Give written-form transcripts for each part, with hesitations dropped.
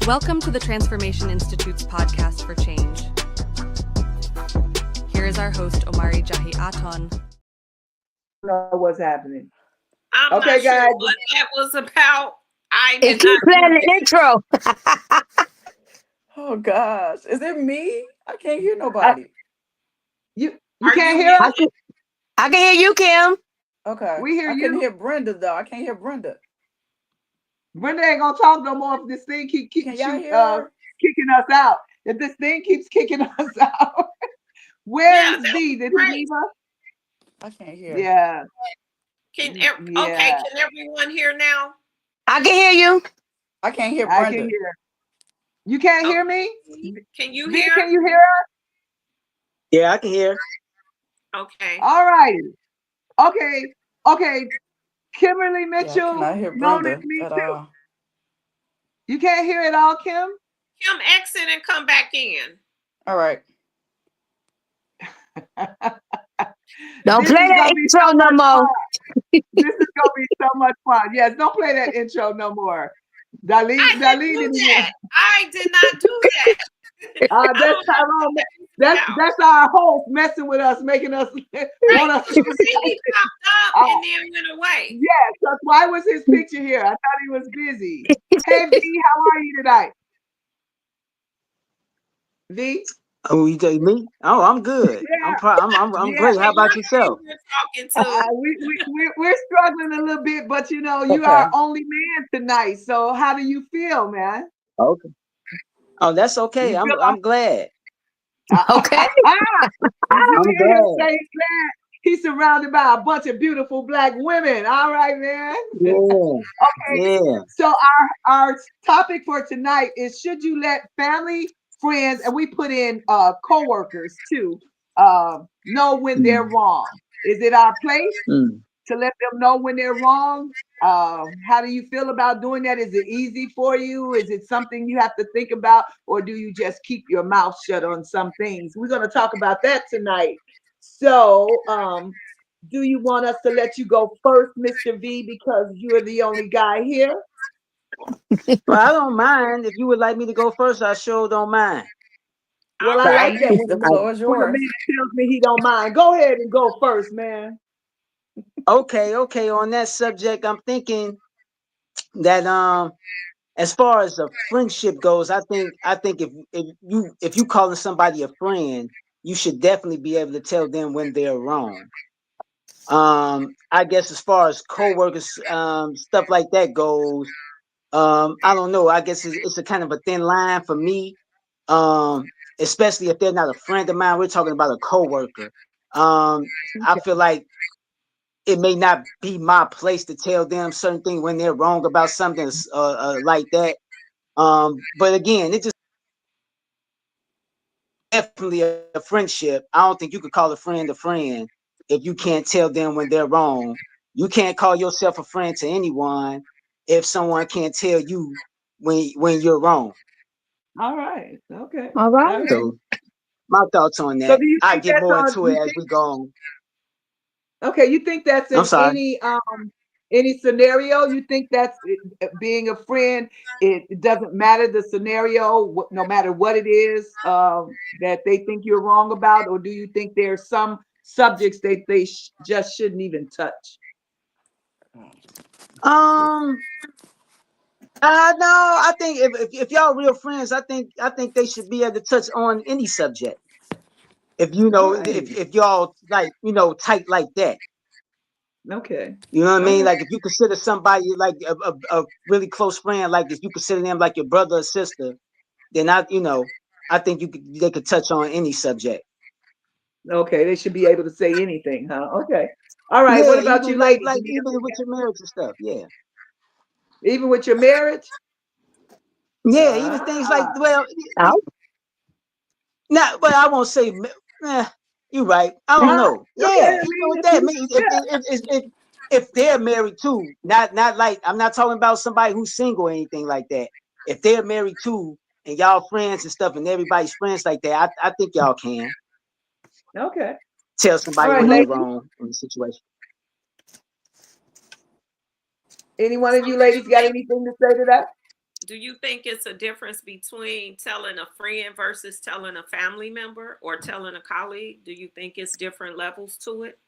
Welcome to the Transformation Institute's podcast for change. Here is our host, Omari Jahi Aton. Know what's happening. I'm Okay, not sure guys. what that was about. I And did keep not playing do the intro. Oh gosh, is it me? I can't hear nobody. You Are can't you hear us? I can hear you, Kim. Okay, We hear I you. couldn't hear Brenda though. I can't hear Brenda. Brenda ain't gonna talk no more if this thing keep Can y'all hear her? kicking us out. If this thing keeps kicking us out. Where is that V? was Did he great. leave us? I can't hear. Yeah. Okay, Yeah. can everyone hear now? I can hear you. I can't hear I Brenda. can hear. You can't hear me? Can you V, hear? can you hear us? Yeah, I can hear. Okay. All right. Okay. Kimberly Yeah, I Mitchell, cannot hear known as Brenda me at too. all. You can't hear it all, Kim? Kim, exit and come back in. All right. Don't This play is that gonna be intro so no much more. fun. This is gonna be so much fun. Yes, don't play that intro no more. I Darlene didn't do didn't that. I did not do that. I that's don't know Tyrone. what that is about. That's our host messing with us, making us want us You to. see, he popped up and then went away. Yes, that's why was his picture here? I thought he was busy. Hey V, how are you tonight? V? Oh, you tell me? Oh, I'm good. Yeah. I'm great. How about yourself? We're talking to. We're struggling a little bit, but you know, you Okay. are only man tonight. So how do you feel, man? Okay. Oh, that's okay. You feel I'm glad. Okay. You I'm hear him glad. say that? He's surrounded by a bunch of beautiful black women. All right, man. Yeah. Okay. Yeah. So our topic for tonight is, should you let family, friends, and we put in co-workers too, know when they're wrong? Is it our place Mm. to let them know when they're wrong? How do you feel about doing that? Is it easy for you? Is it something you have to think about, or do you just keep your mouth shut on some things? We're going to talk about that tonight. So, do you want us to let you go first, Mr. V, because you're the only guy here? Well, I don't mind. If you would like me to go first, I sure don't mind. Well, All I right. like that The floor is when a yours. man tells me he don't mind. Go ahead and go first, man. Okay. On that subject, I'm thinking that as far as a friendship goes, I think if you calling somebody a friend, you should definitely be able to tell them when they're wrong. I guess as far as co-workers, stuff like that goes, I don't know. I guess it's a kind of a thin line for me, especially if they're not a friend of mine. We're talking about a co-worker. I feel like it may not be my place to tell them certain things when they're wrong about something like that. But again, it just definitely a friendship. I don't think you could call a friend if you can't tell them when they're wrong. You can't call yourself a friend to anyone if someone can't tell you when you're wrong. All right. Okay. All right. Okay. So my thoughts on So that. do you I think get that's more on? into it as we go on. Okay, you think that's I'm in sorry. any scenario? You think that's being a friend? It doesn't matter the scenario, no matter what it is, that they think you're wrong about, or do you think there are some subjects that they just shouldn't even touch? Um, no, I think if y'all real friends, I think they should be able to touch on any subject. If you know, Right. if y'all like, tight like that. Okay. You know what I mean? Okay. Like if you consider somebody like a really close friend, like if you consider them like your brother or sister, then I think they could touch on any subject. Okay, they should be able to say anything, huh? Okay. All right. What Yeah, about even you, ladies? even with your marriage and stuff. Yeah. Even with your marriage? Yeah, even things like, well, Oh, but I won't say. You're right. I don't Huh? know. Okay. I Yeah, even mean, with that, maybe if they're married too, not like I'm not talking about somebody who's single or anything like that. If they're married too, and y'all friends and stuff, and everybody's friends like that, I think y'all can okay. tell All somebody right, when they're ladies. wrong in the situation. Any one of you ladies got anything to say to that? do you think it's a difference between telling a friend versus telling a family member or telling a colleague? Do you think it's different levels to it?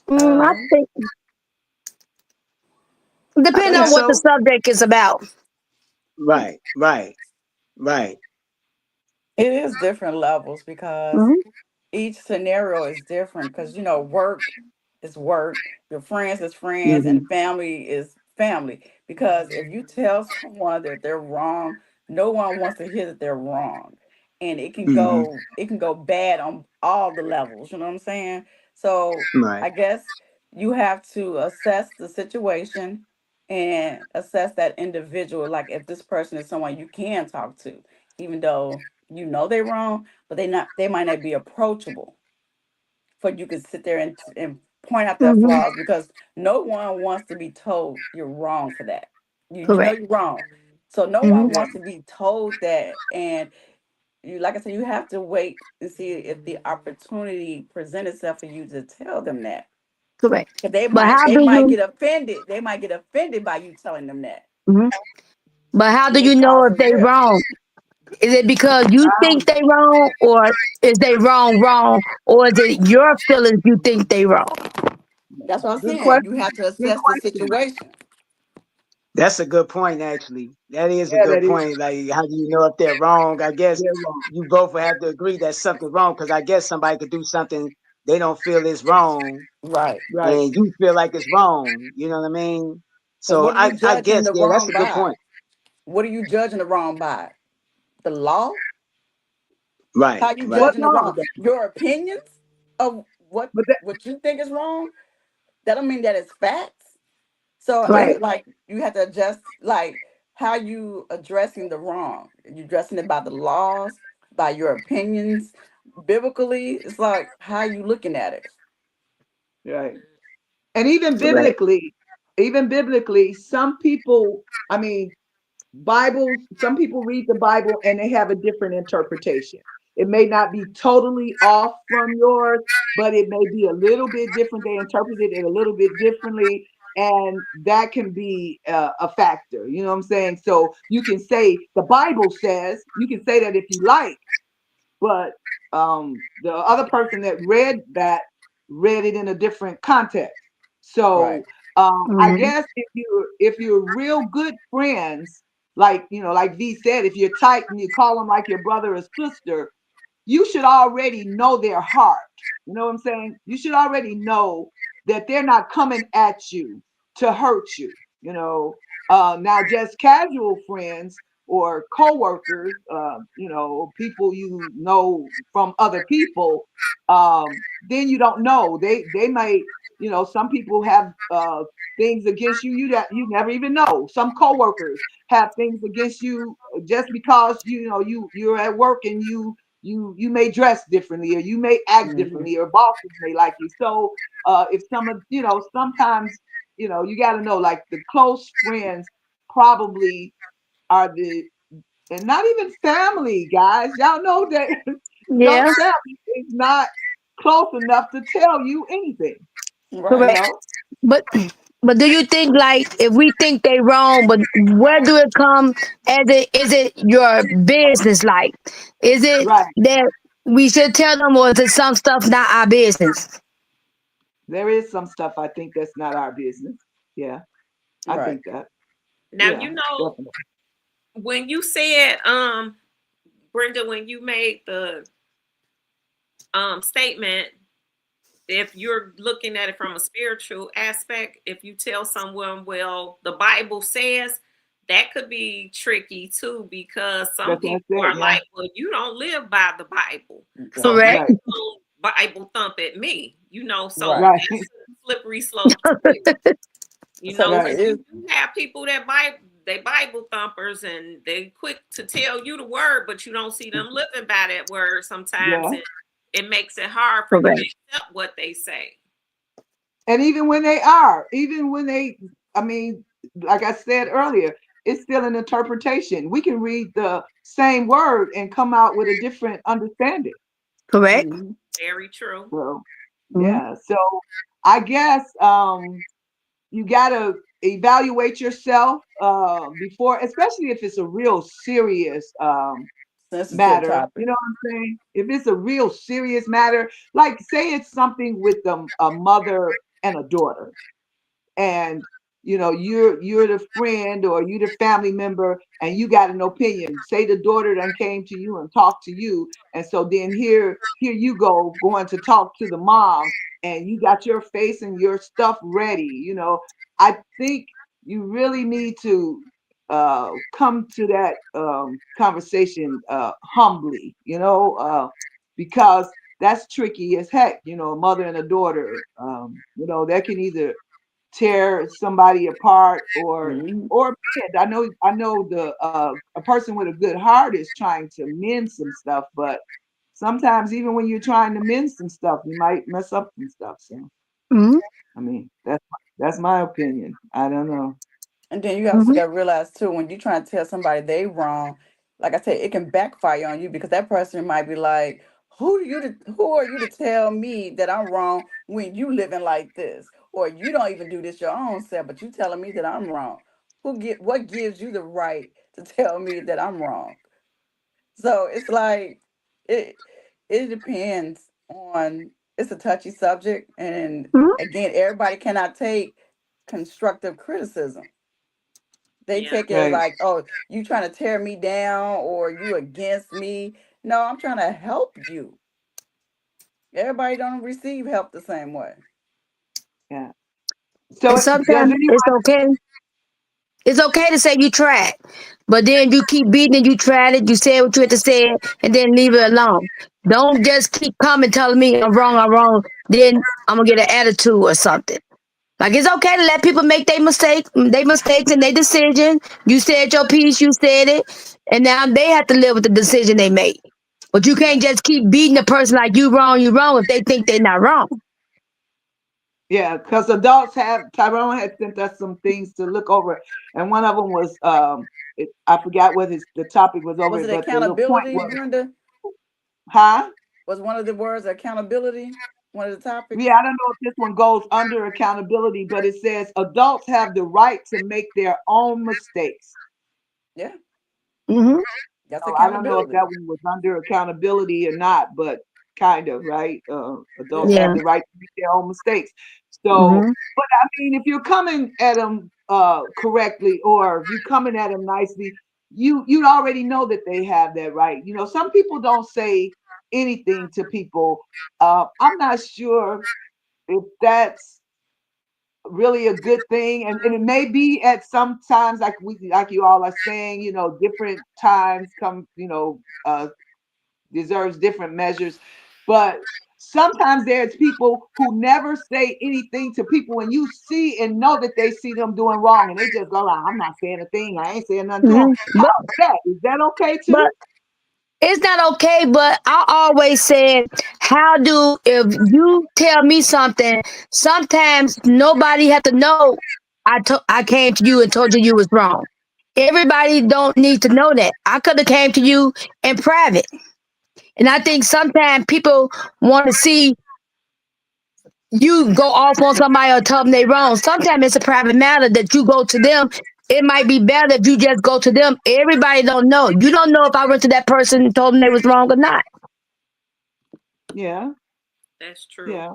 I Um, think I depend think on because what the so. subject is about. Right, right, right. it is different levels because Mhm. each scenario is different because work is work, your friends is friends, Hmm. and family is family. Because if you tell someone that they're wrong, no one wants to hear that they're wrong. And Hmm. it can go bad on all the levels, you know what I'm saying? So Right. I guess you have to assess the situation and assess that individual, like if this person is someone you can talk to, even though they're wrong, but they might not be approachable for you could sit there and point out their Mhm. flaws, because no one wants to be told you're wrong for that. You know Correct. you're wrong. So no Hmm. one Yeah. wants to be told that. And you, like I said, you have to wait and see if the opportunity presents itself for you to tell them that. Correct. Because they But might how they do might you? get offended. They might get offended by you telling them that. Mhm. But how It do may you know cause if a they rift. wrong? Is it because you think they wrong, or is they wrong, or is it your feelings you think they wrong? That's what I'm Good saying. You question. have to Good assess the question. situation. That's a good point, actually. That is a Yeah, good that is. point. Like, how do you know if they're wrong? I guess They're wrong. you both would have to agree that something's wrong, because I guess somebody could do something they don't feel is wrong, Right. Right. and you feel like it's wrong. You know what I mean? Because So what are you I judging guess, the yeah, that's wrong a good by? point. What are you judging the wrong by? The law? Right, How you What right. judging the law? wrong? Your opinions of But that, what you think is wrong? That don't mean that it's facts. So right. Right. it's like you have to adjust, like how you addressing the wrong. You addressing it by the laws, by your opinions. Biblically, it's like how you looking at it. Right. And even Correct. biblically, some people, I mean, Bibles, some people read the Bible and they have a different interpretation. It may not be totally off from yours, but it may be a little bit different. They interpreted it a little bit differently. And that can be a factor. You know what I'm saying? So you can say, the Bible says, you can say that if you like, but the other person that read it in a different context. Right. So I Hmm. guess if you're real good friends, like like V said, if you're tight and you call them like your brother or sister, you should already know their heart. You know what I'm saying? You should already know that they're not coming at you to hurt you. You know, now just casual friends or coworkers, people you know from other people, then you don't know. They might, some people have things against you that you never even know. Some coworkers have things against you just because you're at work and you may dress differently or you may act Mhm. differently or bosses may like you. So if some of sometimes you got to know, like, the close friends probably are the, and not even family, guys, y'all know that some Yeah. family is not close enough to tell you anything, you Right. Correct. know. But do you think, like, if we think they wrong, but where do it come? As it is it your business? Like, is it Right. that we should tell them, or is it some stuff not our business? There is some stuff I think that's not our business. Yeah, I Right. think that. Now, Yeah, definitely. when you said, Brenda, when you made the statement, if you're looking at it from a spiritual aspect, if you tell someone, well, the Bible says, that could be tricky too, because some That's what I people said. are Yeah. like, well, you don't live by the Bible, so Right. how Correct. Right. you gonna Bible thump at me? So Right. Right. that's a slippery slope too. So Because Right. it's you have people that Bible thumpers, and they quick to tell you the word, but you don't see them living by that word sometimes, Yeah. and it makes it hard for you to Correct. accept what they say. And even when they, I mean, like I said earlier, it's still an interpretation. We can read the same word and come out with a different understanding. Correct. mhm. Very true. So Hmm. yeah. So I guess you gotta evaluate yourself before, especially if it's a real serious Sensitive matter. You topic. know what I'm saying? If it's a real serious matter, like say it's something with a mother and a daughter, and you're the friend or you the family member and you got an opinion. Say the daughter then came to you and talked to you, and so then here you go going to talk to the mom, and you got your face and your stuff ready. I think you really need to come to that conversation humbly, because that's tricky as heck. A mother and a daughter, that can either tear somebody apart Mhm. or mend. I know the a person with a good heart is trying to mend some stuff, but sometimes even when you're trying to mend some stuff, you might mess up some stuff. So Mhm. I mean, that's my opinion. I don't know. And then you also Mhm. got to realize too, when you try to tell somebody they wrong, like I said, it can backfire on you because that person might be like, who are you to tell me that I'm wrong when you living like this? Or you don't even do this your own self, but you telling me that I'm wrong. What gives you the right to tell me that I'm wrong? So it's like it it depends on, it's a touchy subject, and Mhm. again, everybody cannot take constructive criticism. They Yeah. take it as Right. like, oh, you trying to tear me down or you against me. No, I'm trying to help you. Everybody don't receive help the same way. Yeah. And So does sometimes anyone? it's okay. It's okay to say you tried, but then you keep beating it. You tried it. You said what you had to say, and then leave it alone. Don't just keep coming telling me I'm wrong. I'm wrong. Then I'm gonna get an attitude or something. Like it's okay to let people make their mistakes and their decision. You said your piece. You said it, and now they have to live with the decision they made. But you Yeah. can't just keep beating the person like you wrong. You wrong if they think they're not wrong. Yeah, because adults have Tyrone had sent us some things to look over, and one of them was I forgot what the topic was over Was it, it but the little point accountability, was, Brenda? huh? Was one of the words accountability one of the Yeah, topics? I don't know if this one goes under accountability, but it says adults have the right to make their own mistakes. Yeah, Hmm. that's So I don't know if accountability. that one was under accountability or not, but kind of, right? Adults Yeah. have Yeah. the right to make their own mistakes. So, Hmm. but I mean, if you're coming at them correctly, or if you're coming at them nicely, you already know that they have that right. Some people don't say anything to people. I'm not sure if that's really a good thing, and it may be at some times, like you all are saying, different times come, deserves different measures. But sometimes there's people who never say anything to people when you see and know that they see them doing wrong, and they just go like, I'm not saying a thing, I ain't saying nothing to them. Hmm. How's that? Is that okay But too? it's not okay, but I always said, how do if you tell me something, sometimes nobody have to know I came to you and told you you was wrong. Everybody don't need to know that. I could have came to you in private. And I think sometimes people want to see you go off on somebody or tell them they wrong. Sometimes it's a private matter that you go to them. It might be better if you just go to them. Everybody don't know. You don't know if I went to that person and told them they was wrong or not. Yeah, That's true. yeah,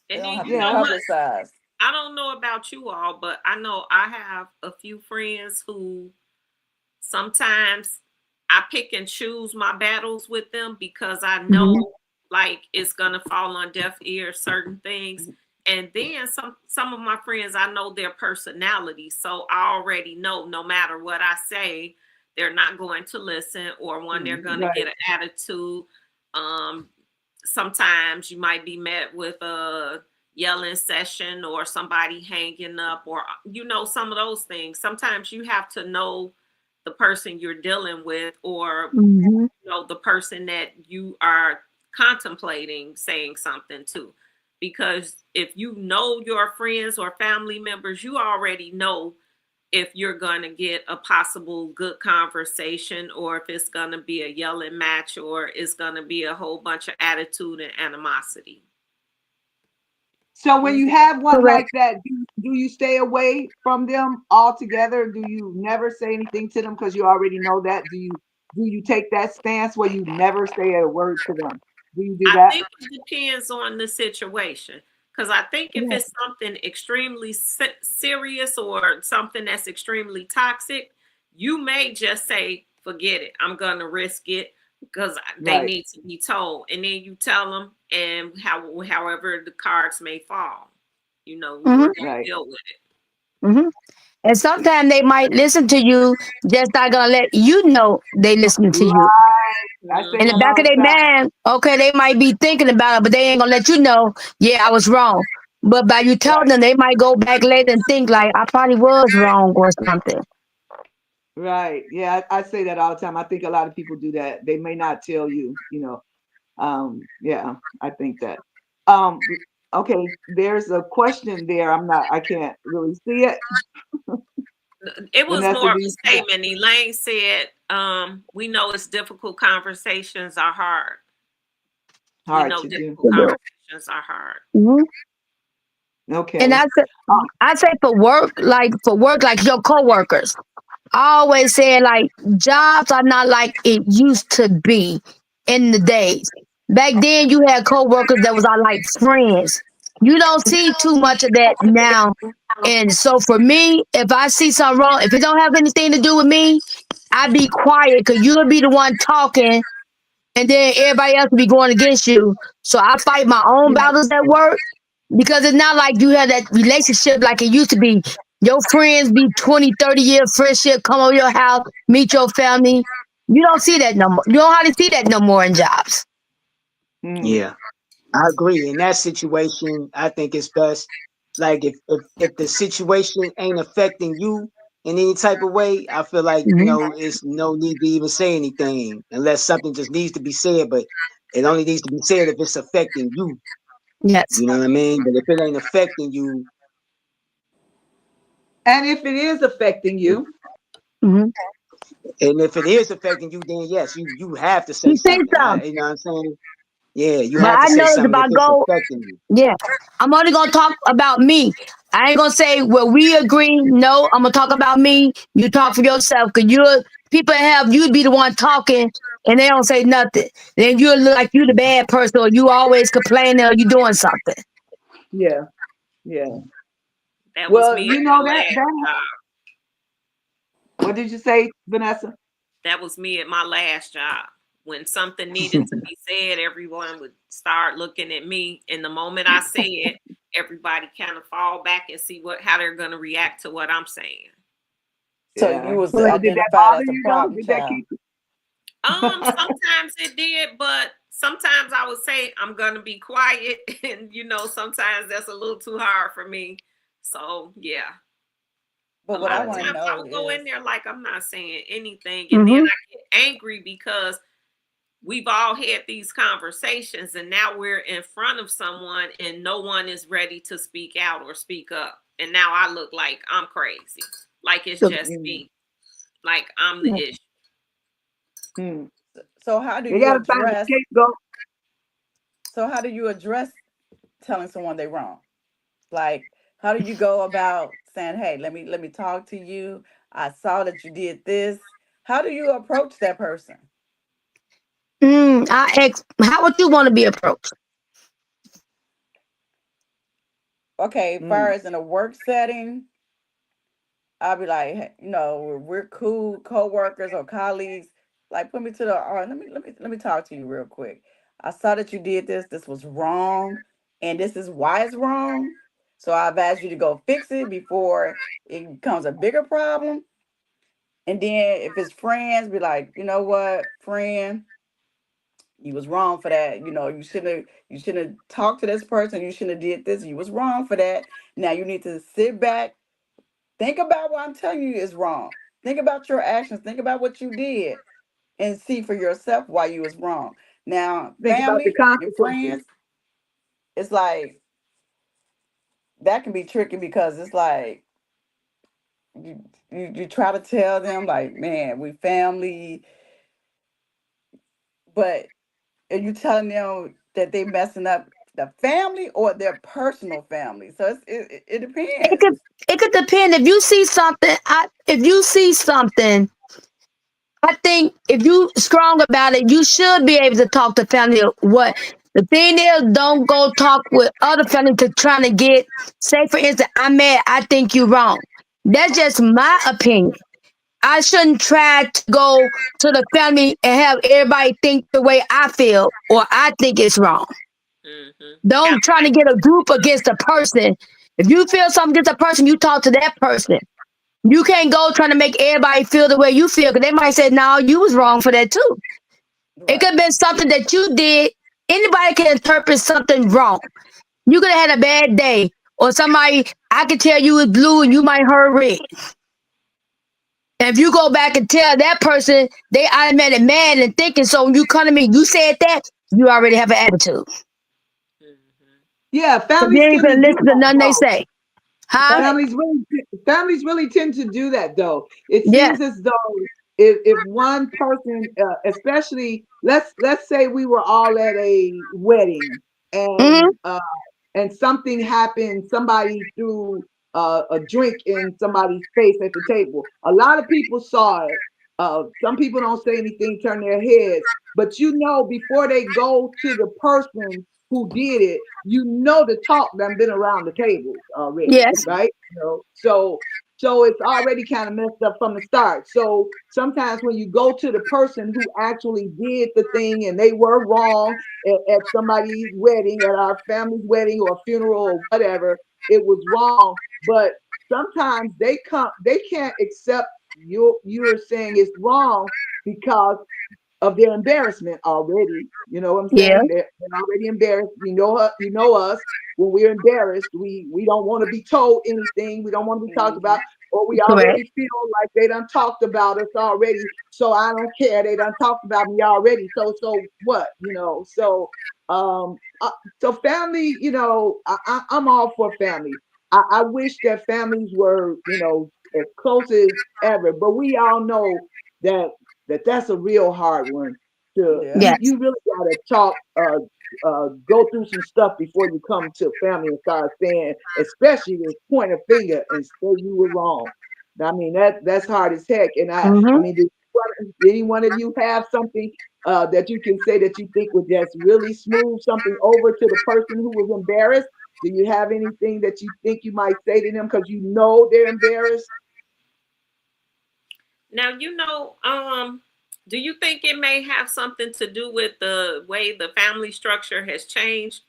They And don't then have to you be know yeah. what? publicized. I don't know about you all, but I know I have a few friends who sometimes I pick and choose my battles with them because I Hmm. know like it's gonna fall on deaf ears certain things. And then some of my friends, I know their personality. So I already know no matter what I say, they're not going to listen, or one, they're gonna Right. get an attitude. Um Sometimes you might be met with a yelling session or somebody hanging up, or some of those things. Sometimes you have to know the person you're dealing with, or Hmm. the person that you are contemplating saying something to, because if you know your friends or family members, you already know if you're going to get a possible good conversation, or if it's going to be a yelling match, or it's going to be a whole bunch of attitude and animosity. So when you have one Correct. like that, do you stay away from them altogether? Do you never say anything to them because you already know that? Do you take that stance where you never say a word to them? Do you do I that? think it depends on the situation. Because I think if Yeah. it's something extremely serious or something that's extremely toxic, you may just say, forget it. I'm going to risk it because they Right. need to be told. And then you tell them, and however the cards may fall, Hmm. we're going to Right. deal with it. Hmm. And sometimes they might listen to you, just not gonna let you know they listening to you. Right. I say In the that Hmm. back of all their the time. mind, okay, they might be thinking about it, but they ain't gonna let you know, yeah, I was wrong. But by you telling Right. them, they might go back later and think like I probably was wrong or something. Right. Yeah, I say that all the time. I think a lot of people do that. They may not tell you. Yeah, I think that. Um, okay, there's a question there. I can't really see it. It was Vanessa, more of do a you see that? statement. Elaine said, we know it's difficult. Conversations are hard. We Hard know to do. difficult conversations are hard. Hmm. And Okay. Uh, I say for work, like your coworkers. I always say like jobs are not like it used to be in the days. Back then you had coworkers that was our like friends. You don't see too much of that now. And so for me, if I see something wrong, if it don't have anything to do with me, I be quiet because you'll be the one talking and then everybody else will be going against you. So I fight my own yeah, battles at work because it's not like you have that relationship like it used to be. Your friends be 20, 30-year friendship, come over your house, meet your family. You don't see that no more. You don't hardly see that no more in jobs. mm, Yeah, I agree. In that situation, I think it's best. Like if the situation ain't affecting you in any type of way, I feel like Hmm. it's no need to even say anything unless something just needs to be said. But it only needs to be said if it's affecting you. Yes. You know what I mean? But if it ain't affecting you, and if it is affecting you, Hmm. and if it is affecting you, then yes, you have to say You see something. some. You know what I'm saying? Yeah, you But have to I say noticed if something if I it's go, affecting you. yeah, I'm only gonna talk about me. I ain't gonna say well we agree. No, I'm gonna talk about me. You talk for yourself because you're people have you'd be the one talking and they don't say nothing. Then you look like you the bad person or you always complaining or you doing something. yeah, yeah. That was Well, me you at know my last job. what did you say, Vanessa? That was me at my last job. When something needed to be said, everyone would start looking at me. And the moment I say it, everybody kind of fall back and see how they're going to react to what I'm saying. So you Yeah. was So did that identified bother as the you though? problem Did that child. keep you? Sometimes it did, but sometimes I would say I'm gonna be quiet, and sometimes that's a little too hard for me. So yeah, a But what lot I of want to Right. times I know would go is, in there like I'm not saying anything, and then Hmm. I get angry because we've all had these conversations, and now we're in front of someone, and no one is ready to speak out or speak up, and now I look like I'm crazy, like it's just Mm, me, like I'm the issue. mm. so how do They you gotta find a address? scapegoat. So how do you address telling someone they're wrong? Like, how do you go about saying, "Hey, let me talk to you. I saw that you did this." How do you approach that person? How would you want to be approached? Okay, far Mm, as in a work setting, I'll be like, "Hey, we're cool co-workers or colleagues. Like, put me to the let me talk to you real quick. I saw that you did this. This was wrong, and this is why it's wrong. So I've asked you to go fix it before it becomes a bigger problem. And then if it's friends, be like, you know what, friend, you was wrong for that. You shouldn't have talked to this person. You shouldn't have did this. You was wrong for that. Now you need to sit back. Think about what I'm telling you is wrong. Think about your actions. Think about what you did and see for yourself why you was wrong. Now, think about the family and consequences. friends, it's like that can be tricky because it's like you try to tell them like, man, we family, but and you telling them that they messing up the family or their personal family. So it It depends. could it could depend if you see something. If you see something, I think if you strong about it, you should be able to talk to family. What the thing is, don't go talk with other family to trying to get. Say for instance, I'm mad. I think you wrong. That's just my opinion. I shouldn't try to go to the family and have everybody think the way I feel or I think it's wrong. Mm-hmm. Don't try to get a group against a person. If you feel something against a person, you talk to that person. You can't go trying to make everybody feel the way you feel because they might say, no, you was wrong for that too. It could Right. have been something that you did. Anybody can interpret something wrong. You could have had a bad day, or somebody, I could tell you was blue and you might heard red. And if you go back and tell that person, they automatically mad and thinking, so when you come to me, you said that, you already have an attitude. Mm-hmm. Yeah, So you families ain't tend to gonna do listen to that nothing they though. say. Huh? Families really tend to do that though. It Yes. seems as though if one person, especially let's say we were all at a wedding Mm-hmm. and something happened, somebody threw a drink in somebody's face at the table. A lot of people saw it. Some people don't say anything, turn their heads, but before they go to the person who did it, the talk done been around the table already, Yes. right? So it's already kind of messed up from the start. So sometimes when you go to the person who actually did the thing and they were wrong at somebody's wedding, at our family's wedding or funeral or whatever, it was wrong. But sometimes they can't accept you're saying it's wrong because of their embarrassment already. You know what I'm Yeah. saying? They're already embarrassed. You know us. When we're embarrassed, we don't want to be told anything. We don't want to be talked Hmm. about, or we Correct. already feel like they done talked about us already. So I don't care. They done talked about me already. So what? Um, uh, so family. I'm all for family. I wish that families were as close as ever, but we all know that that's a real hard one to Yeah. Yes. you really gotta talk go through some stuff before you come to family and start saying, especially this point a finger and say you were wrong. I mean that's hard as heck. And I Mm-hmm. mean, did any one of you have something that you can say that you think would just really smooth something over to the person who was embarrassed? Do you have anything that you think you might say to them because they're embarrassed? Now, do you think it may have something to do with the way the family structure has changed?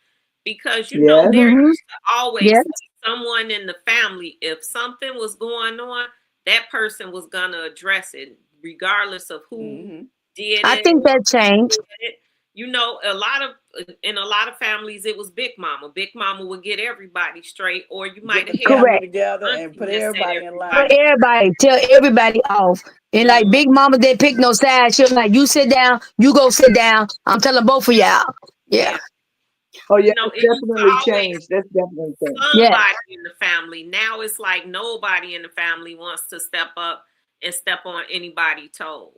Because Yes. there Mm-hmm. used to always Yes. be someone in the family. If something was going on, that person was gonna address it, regardless of who Hmm. did I it think or that who changed. did it. In a lot of families, it was Big Mama. Big Mama would get everybody straight, or you Get might the have had family Correct. together an and auntie put that set everybody in But line. everybody. everybody, tell everybody off. And like Mm, Big Mama didn't pick no sides. She was like, you sit down, you go sit down. I'm telling both of y'all. Yeah. yeah. Oh yeah, it's It used to definitely always changed. That's definitely changed. Yes. somebody in the family. Now it's like nobody in the family wants to step up and step on anybody's toes.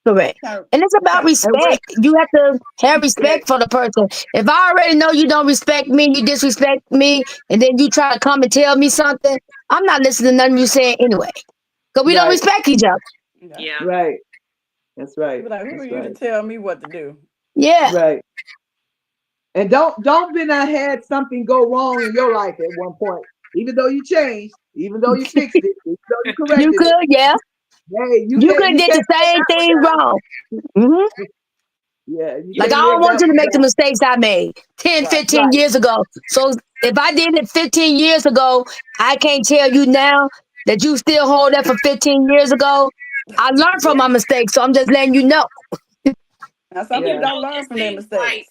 Correct. Kind of, And it's about kind And wait, respect. You have to have okay, respect for the person. If I already know you don't respect me, you disrespect me, and then you try to come and tell me something, I'm not listening to nothing you saying anyway. Because we don't right, respect each other. yeah. Yeah. right. That's right. Be like, who are That's you to right. tell me what to do? Yeah. Right. And don't been I had something go wrong in your life at one point, even though you changed, even though you fixed it, even though you You corrected it. could, yeah. Hey, You could have you did can't the live same that one thing down. wrong. Hmm. Yeah, you You Like, I can't know, don't live want that you to one make the down. mistakes I made 10, Right. 15 Right, years ago. So if I did it 15 years ago, I can't tell you now that you still hold that for 15 years ago. I learned from yeah, my mistakes, so I'm just letting you know. Now, some and people yeah, don't learn it from their seems like mistakes.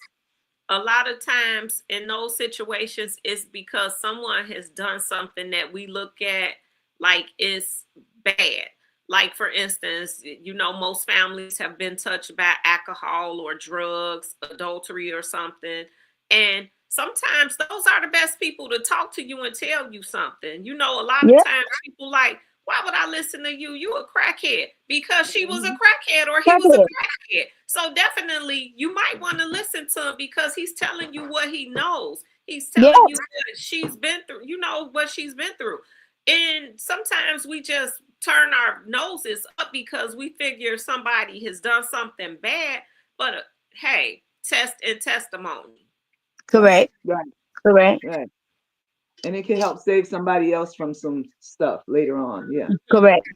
a lot of times in those situations, it's because someone has done something that we look at like it's bad. Like, for instance, most families have been touched by alcohol or drugs, adultery or something. And sometimes those are the best people to talk to you and tell you something. A lot of Yeah. times people like, Why would I listen to you? You a crackhead, because she was a crackhead or he was a crackhead. So definitely you might want to listen to him because he's telling you what he knows. He's telling Yes. you what she's been through. You know what she's been through. And sometimes we just turn our noses up because we figure somebody has done something bad. But hey, test and testimony. Correct. Right, Correct. right. And it can help save somebody else from some stuff later on. Yeah. Correct.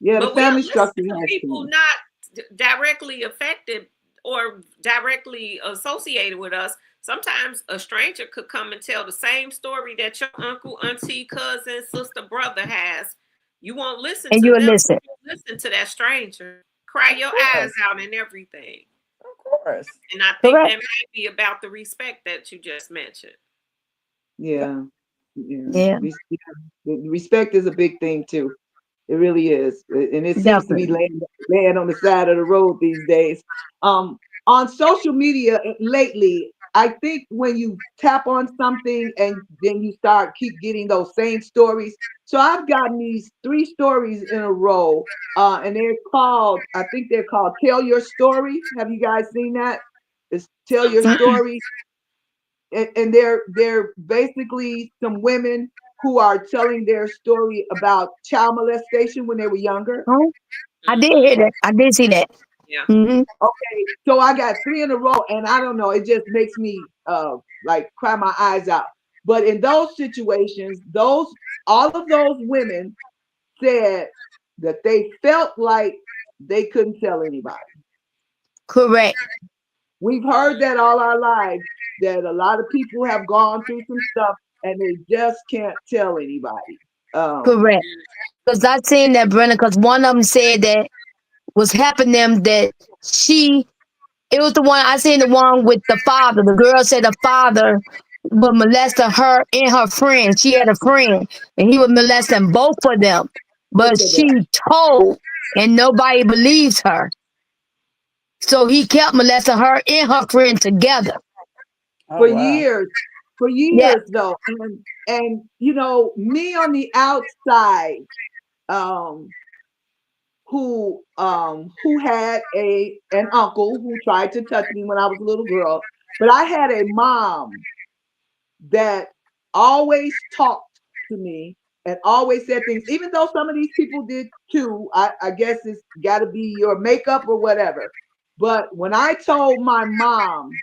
Yeah, the But we'll family listen structure to has people changed. not directly affected or directly associated with us. Sometimes a stranger could come and tell the same story that your uncle, auntie, cousin, sister, brother has. You won't listen And to you will them. listen. You listen to that stranger. Cry your eyes out and everything. Of course. And I think Correct. that may be about the respect that you just mentioned. Yeah. Yeah. Yeah, Respect is a big thing too. It really is. And it seems to be definitely. laying on the side of the road these days. On social media lately, I think when you tap on something and then you start keep getting those same stories. So I've gotten these 3 stories in a row, and they're called, I think they're called Tell Your Story. Have you guys seen that? It's Tell Your Mm-mm. Story. And they're basically some women who are telling their story about child molestation when they were younger. Oh, I did Mm-hmm. hear that. I did see that. Yeah. Hmm. Okay, so I got 3 in a row, and I don't know, it just makes me like cry my eyes out. But in those situations, those all of those women said that they felt like they couldn't tell anybody. Correct. We've heard that all our lives, that a lot of people have gone through some stuff and they just can't tell anybody. Um, Correct. Because I seen that, Brenda, because one of them said that was helping them that she, it was the one, I seen the one with the father. The girl said the father was molesting her and her friend. She had a friend and he was molesting both of them. both But of them. she told and nobody believes her. So he kept molesting her and her friend together. Oh for wow. years, for Yeah. years though. And you know, me on the outside, um, who had an uncle who tried to touch me when I was a little girl, but I had a mom that always talked to me and always said things, even though some of these people did too. I guess it's got to be your makeup or whatever. But when I told my mom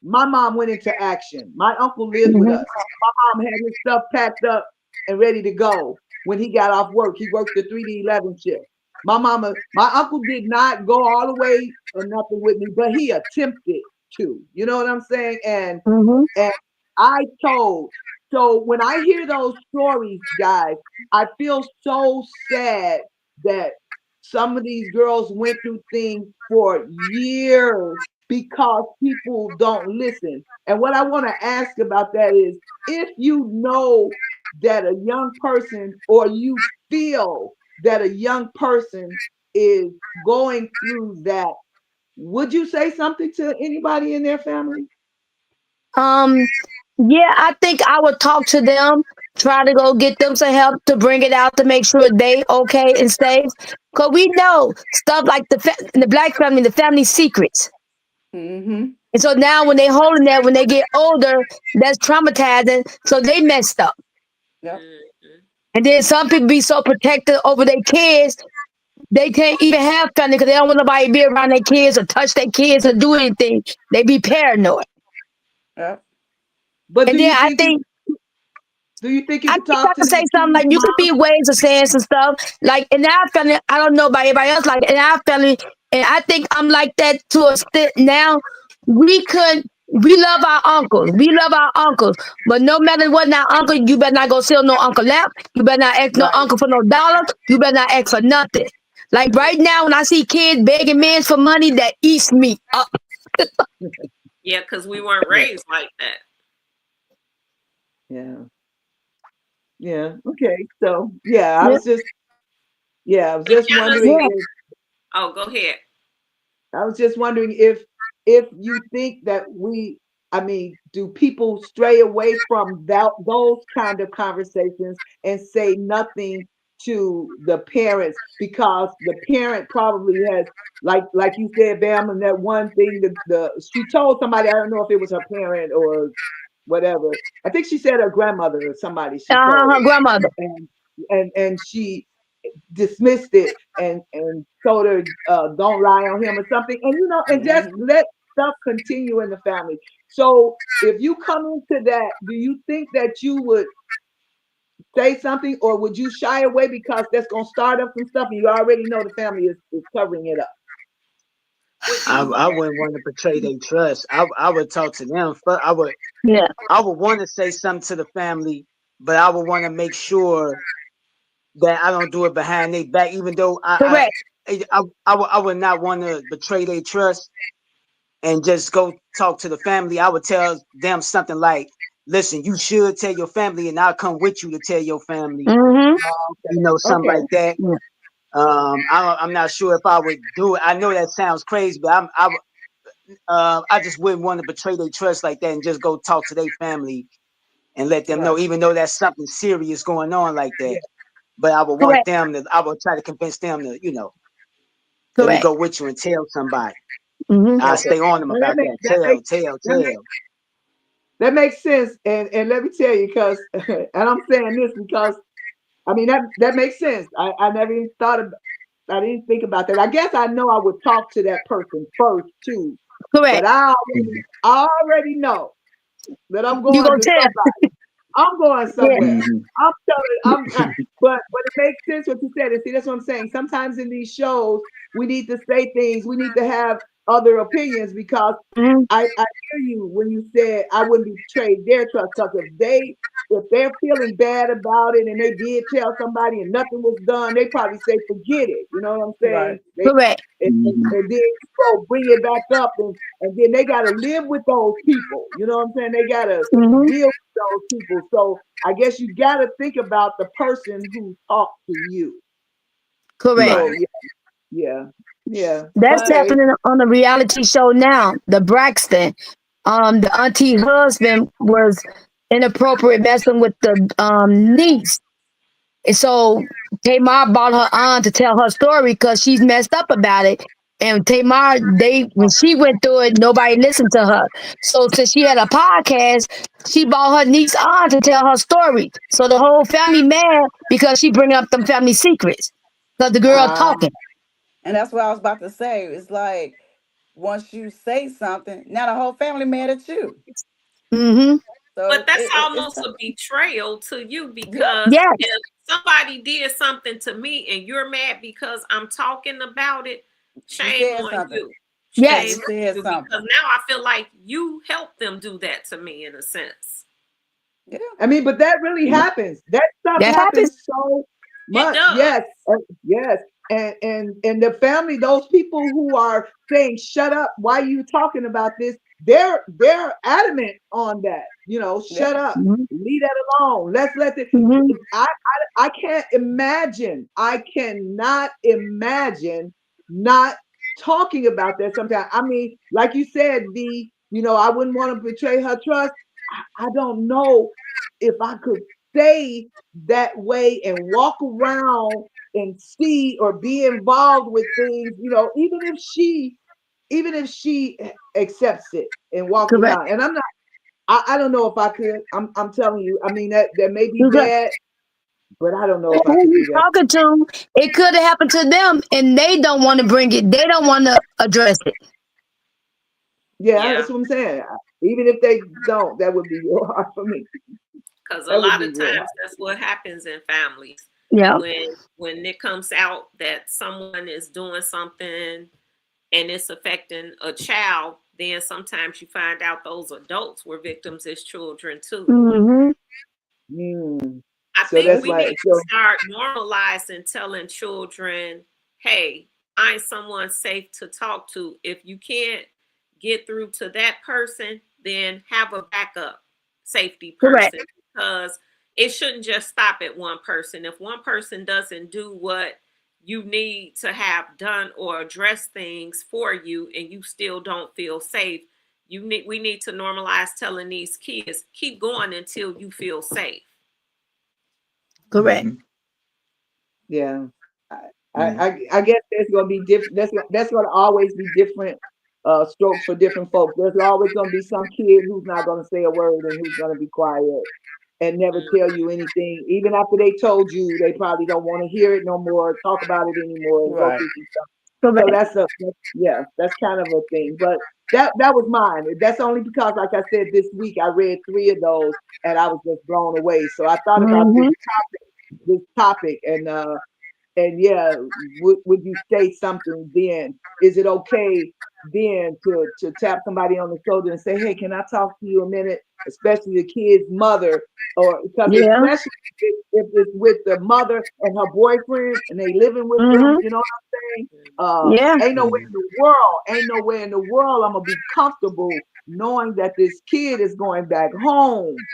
went into action. My uncle lived with Hmm. us. My mom had his stuff packed up and ready to go when he got off work. He worked the 3 to 11 shift. My uncle did not go all the way or nothing with me, but he attempted to. You know what I'm saying? Hmm. And I told. So when I hear those stories, guys, I feel so sad that some of these girls went through things for years because people don't listen. And what I want to ask about that is, if you know that a young person, or you feel that a young person is going through that, would you say something to anybody in their family? Um, yeah, I think I would talk to them, try to go get them some help to bring it out to make sure they okay and safe. Cause we know stuff like in the black family, the family secrets. Mm-hmm. And so now when they holding that, when they get older, that's traumatizing. So they messed up. Yep. Mm-hmm. And then some people be so protective over their kids, they can't even have family because they don't want nobody to be around their kids or touch their kids or do anything. They be paranoid. Yep. But And then I think do you think you I could think I talk to could say the something like kid's you could mom? be ways of saying some stuff. Like in our family, I don't know about everybody else. Like in our family, and I think I'm like that to a extent now. We love our uncles. We love our uncles. But no matter what now, uncle, you better not go steal no uncle lap. You better not ask no Right. uncle for no dollars. You better not ask for nothing. Like right now, when I see kids begging men for money, that eats me up. Yeah, because we weren't Yeah. raised like that. Yeah. Yeah. Okay. So yeah, Yeah. I was And just tell us, wondering Yeah. if oh, go ahead. I was just wondering if you think that I mean, do people stray away from those kind of conversations and say nothing to the parents, because the parent probably has, like you said, Bam, and that one thing that she told somebody, I don't know if it was her parent or whatever. I think she said her grandmother or somebody she told, Her grandmother. and she dismissed it and told her don't lie on him or something, and and just let stuff continue in the family. So if you come into that, do you think that you would say something, or would you shy away because that's going to start up some stuff and you already know the family is covering it up? I wouldn't want to betray their trust. I would talk to them. I would want to say something to the family, but I would want to make sure that I don't do it behind their back, even though I would not want to betray their trust and just go talk to the family. I would tell them something like, listen, you should tell your family, and I'll come with you to tell your family. Something like that. I'm not sure if I would do it. I know that sounds crazy, but I just wouldn't want to betray their trust like that and just go talk to their family and let them know, even though that's something serious going on like that. But I would want them to, I would try to convince them to, let me go with you and tell somebody. I'll stay on them about that. Tell. That makes sense. And let me tell you, because, and I'm saying this because, I mean, that makes sense. I never even I didn't think about that. I guess I know I would talk to that person first too. But I already know that I'm going to somebody. I'm going somewhere. I'm telling. But it makes sense what you said. And see, that's what I'm saying. Sometimes in these shows, we need to say things. We need to have other opinions, because I hear you when you said I wouldn't betray their trust. Because if they're feeling bad about it and they did tell somebody and nothing was done, they probably say, forget it. You know what I'm saying? And then you go bring it back up, and then they got to live with those people. You know what I'm saying? They got to deal with those people. So I guess you got to think about the person who talked to you. Correct. So, yeah. That's happening on a reality show now. The Braxton, the auntie husband was inappropriate messing with the niece. And so Tamar bought her on to tell her story because she's messed up about it. And Tamar, when she went through it, nobody listened to her. So since she had a podcast, she bought her niece on to tell her story. So the whole family mad because she bring up them family secrets. Because the girl talking. And that's what I was about to say. It's like, once you say something, now the whole family mad at you. So but that's almost a betrayal to you, because if somebody did something to me and you're mad because I'm talking about it, shame on you. Shame on you, because now I feel like you helped them do that to me in a sense. Yeah. I mean, but that really happens. That stuff happens so much. Yes. And the family, those people who are saying, shut up, why are you talking about this? They're adamant on that. Shut up, leave that alone. Let's let it. I can't imagine. I cannot imagine not talking about that sometimes. I mean, like you said, I wouldn't want to betray her trust. I don't know if I could stay that way and walk around and see or be involved with things, even if she accepts it and walks around. And I'm not, I don't know if I could. I'm telling you, I mean, that may be bad, but I don't know if I could do that. Talking to, it could have happened to them and they don't want to bring it. They don't want to address it. Yeah, that's what I'm saying. Even if they don't, that would be real hard for me. Because a lot of times that's what happens in families. Yeah. When it comes out that someone is doing something and it's affecting a child, then sometimes you find out those adults were victims as children too. I think we need to start normalizing telling children, hey, find someone safe to talk to. If you can't get through to that person, then have a backup safety person, because it shouldn't just stop at one person. If one person doesn't do what you need to have done or address things for you and you still don't feel safe, we need to normalize telling these kids, keep going until you feel safe. Correct. Yeah. I guess there's gonna be different. That's gonna always be different strokes for different folks. There's always gonna be some kid who's not gonna say a word and who's gonna be quiet and never tell you anything. Even after they told you, they probably don't want to hear it no more, talk about it anymore, and go Right. through some stuff. So Correct. that's kind of a thing. But that was mine. That's only because, like I said, this week I read 3 of those and I was just blown away. So I thought about Mm-hmm. this topic, and yeah, would you say something then? Is it okay then to tap somebody on the shoulder and say, hey, can I talk to you a minute? Especially the kid's mother, or because Yeah. especially if it's with the mother and her boyfriend and they living with them, Mm-hmm. you know what I'm saying? Yeah. Ain't no way in the world I'm gonna be comfortable knowing that this kid is going back home